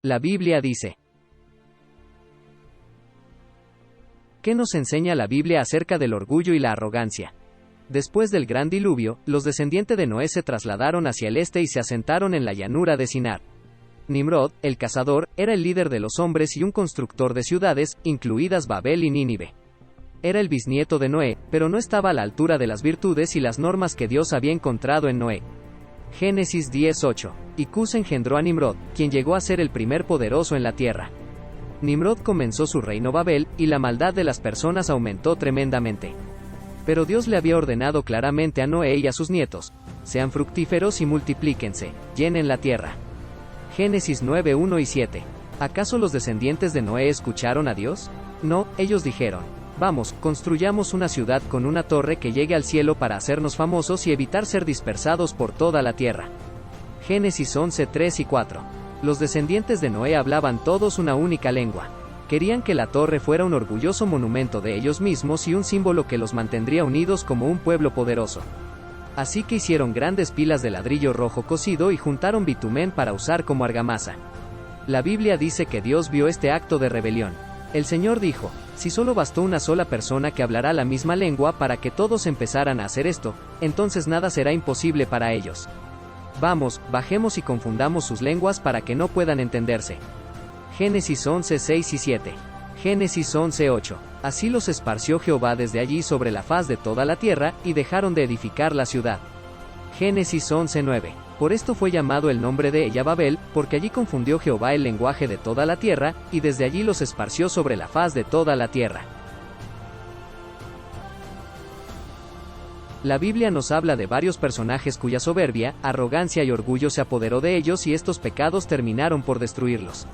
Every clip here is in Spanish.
La Biblia dice. ¿Qué nos enseña la Biblia acerca del orgullo y la arrogancia? Después del gran diluvio, los descendientes de Noé se trasladaron hacia el este y se asentaron en la llanura de Sinar. Nimrod, el cazador, era el líder de los hombres y un constructor de ciudades, incluidas Babel y Nínive. Era el bisnieto de Noé, pero no estaba a la altura de las virtudes y las normas que Dios había encontrado en Noé. Génesis 10:8. Y Cus engendró a Nimrod, quien llegó a ser el primer poderoso en la tierra. Nimrod comenzó su reino Babel, y la maldad de las personas aumentó tremendamente. Pero Dios le había ordenado claramente a Noé y a sus nietos: sean fructíferos y multiplíquense, llenen la tierra. Génesis 9:1 y 7. ¿Acaso los descendientes de Noé escucharon a Dios? No, ellos dijeron: vamos, construyamos una ciudad con una torre que llegue al cielo para hacernos famosos y evitar ser dispersados por toda la tierra. Génesis 11:3 y 4. Los descendientes de Noé hablaban todos una única lengua. Querían que la torre fuera un orgulloso monumento de ellos mismos y un símbolo que los mantendría unidos como un pueblo poderoso. Así que hicieron grandes pilas de ladrillo rojo cocido y juntaron bitumen para usar como argamasa. La Biblia dice que Dios vio este acto de rebelión. El Señor dijo: si solo bastó una sola persona que hablará la misma lengua para que todos empezaran a hacer esto, entonces nada será imposible para ellos. Vamos, bajemos y confundamos sus lenguas para que no puedan entenderse. Génesis 11:6 y 7. Génesis 11:8. Así los esparció Jehová desde allí sobre la faz de toda la tierra, y dejaron de edificar la ciudad. Génesis 11:9. Por esto fue llamado el nombre de ella Babel, porque allí confundió Jehová el lenguaje de toda la tierra, y desde allí los esparció sobre la faz de toda la tierra. La Biblia nos habla de varios personajes cuya soberbia, arrogancia y orgullo se apoderó de ellos y estos pecados terminaron por destruirlos.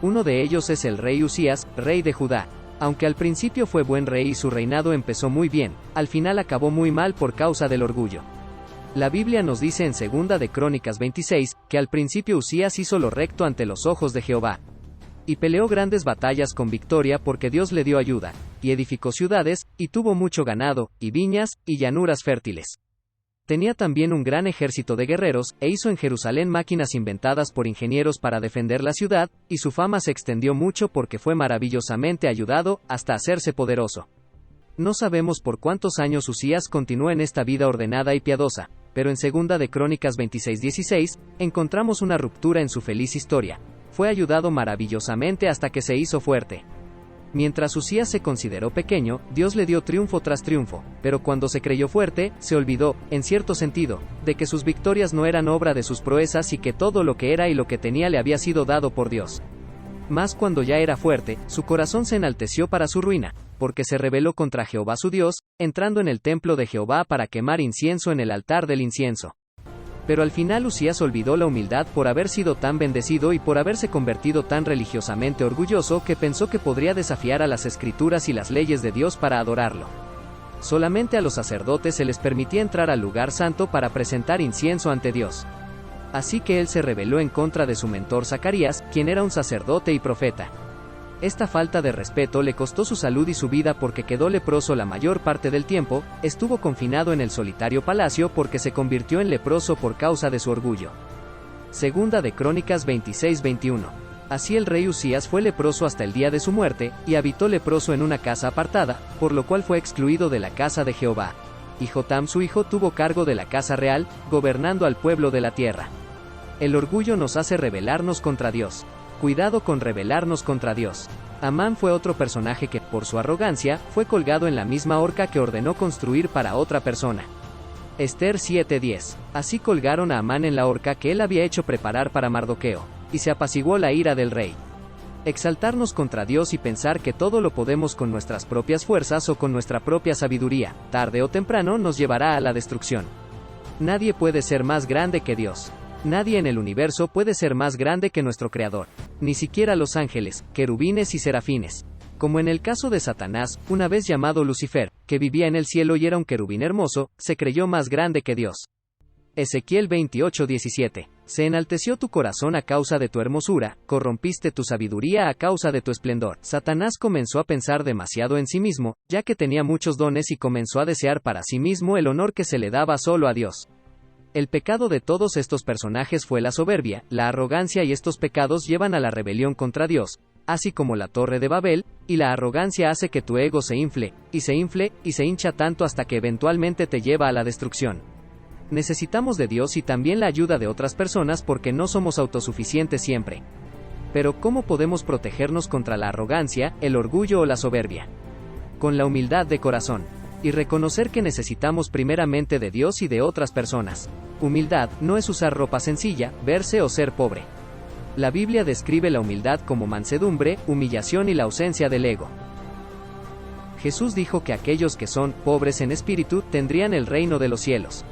Uno de ellos es el rey Usías, rey de Judá. Aunque al principio fue buen rey y su reinado empezó muy bien, al final acabó muy mal por causa del orgullo. La Biblia nos dice en 2 de Crónicas 26, que al principio Usías hizo lo recto ante los ojos de Jehová. Y peleó grandes batallas con victoria porque Dios le dio ayuda, y edificó ciudades, y tuvo mucho ganado, y viñas, y llanuras fértiles. Tenía también un gran ejército de guerreros, e hizo en Jerusalén máquinas inventadas por ingenieros para defender la ciudad, y su fama se extendió mucho porque fue maravillosamente ayudado, hasta hacerse poderoso. No sabemos por cuántos años Usías continuó en esta vida ordenada y piadosa, pero en 2 de Crónicas 26:16, encontramos una ruptura en su feliz historia. Fue ayudado maravillosamente hasta que se hizo fuerte. Mientras Usías se consideró pequeño, Dios le dio triunfo tras triunfo, pero cuando se creyó fuerte, se olvidó, en cierto sentido, de que sus victorias no eran obra de sus proezas y que todo lo que era y lo que tenía le había sido dado por Dios. Mas cuando ya era fuerte, su corazón se enalteció para su ruina, porque se rebeló contra Jehová su Dios, entrando en el templo de Jehová para quemar incienso en el altar del incienso. Pero al final Usías olvidó la humildad por haber sido tan bendecido y por haberse convertido tan religiosamente orgulloso que pensó que podría desafiar a las escrituras y las leyes de Dios para adorarlo. Solamente a los sacerdotes se les permitía entrar al lugar santo para presentar incienso ante Dios. Así que él se rebeló en contra de su mentor Zacarías, quien era un sacerdote y profeta. Esta falta de respeto le costó su salud y su vida porque quedó leproso la mayor parte del tiempo, estuvo confinado en el solitario palacio porque se convirtió en leproso por causa de su orgullo. 2 de Crónicas 26:21. Así el rey Usías fue leproso hasta el día de su muerte, y habitó leproso en una casa apartada, por lo cual fue excluido de la casa de Jehová. Y Jotam su hijo tuvo cargo de la casa real, gobernando al pueblo de la tierra. El orgullo nos hace rebelarnos contra Dios. Cuidado con rebelarnos contra Dios. Amán fue otro personaje que, por su arrogancia, fue colgado en la misma horca que ordenó construir para otra persona. Ester 7:10. Así colgaron a Amán en la horca que él había hecho preparar para Mardoqueo, y se apaciguó la ira del rey. Exaltarnos contra Dios y pensar que todo lo podemos con nuestras propias fuerzas o con nuestra propia sabiduría, tarde o temprano nos llevará a la destrucción. Nadie puede ser más grande que Dios. Nadie en el universo puede ser más grande que nuestro Creador. Ni siquiera los ángeles, querubines y serafines. Como en el caso de Satanás, una vez llamado Lucifer, que vivía en el cielo y era un querubín hermoso, se creyó más grande que Dios. Ezequiel 28:17. Se enalteció tu corazón a causa de tu hermosura, corrompiste tu sabiduría a causa de tu esplendor. Satanás comenzó a pensar demasiado en sí mismo, ya que tenía muchos dones y comenzó a desear para sí mismo el honor que se le daba solo a Dios. El pecado de todos estos personajes fue la soberbia, la arrogancia, y estos pecados llevan a la rebelión contra Dios, así como la Torre de Babel, y la arrogancia hace que tu ego se infle, y se hincha tanto hasta que eventualmente te lleva a la destrucción. Necesitamos de Dios y también la ayuda de otras personas porque no somos autosuficientes siempre. Pero ¿cómo podemos protegernos contra la arrogancia, el orgullo o la soberbia? Con la humildad de corazón. Y reconocer que necesitamos primeramente de Dios y de otras personas. Humildad no es usar ropa sencilla, verse o ser pobre. La Biblia describe la humildad como mansedumbre, humillación y la ausencia del ego. Jesús dijo que aquellos que son pobres en espíritu tendrían el reino de los cielos.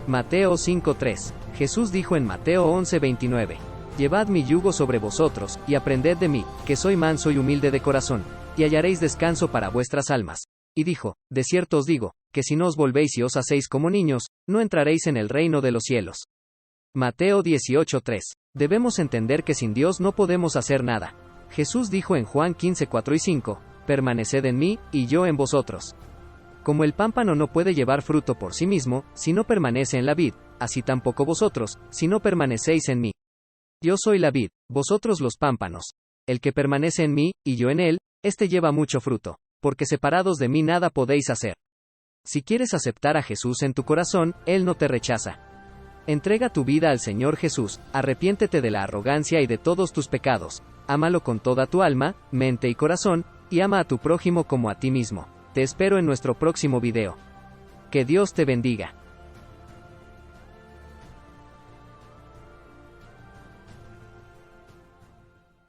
Mateo 5:3. Jesús dijo en Mateo 11:29. Llevad mi yugo sobre vosotros, y aprended de mí, que soy manso y humilde de corazón, y hallaréis descanso para vuestras almas. Y dijo, de cierto os digo, que si no os volvéis y os hacéis como niños, no entraréis en el reino de los cielos. Mateo 18:3. Debemos entender que sin Dios no podemos hacer nada. Jesús dijo en Juan 15:4 y 5, permaneced en mí, y yo en vosotros. Como el pámpano no puede llevar fruto por sí mismo, si no permanece en la vid, así tampoco vosotros, si no permanecéis en mí. Yo soy la vid, vosotros los pámpanos. El que permanece en mí, y yo en él, éste lleva mucho fruto, porque separados de mí nada podéis hacer. Si quieres aceptar a Jesús en tu corazón, Él no te rechaza. Entrega tu vida al Señor Jesús, arrepiéntete de la arrogancia y de todos tus pecados, ámalo con toda tu alma, mente y corazón, y ama a tu prójimo como a ti mismo. Te espero en nuestro próximo video. Que Dios te bendiga.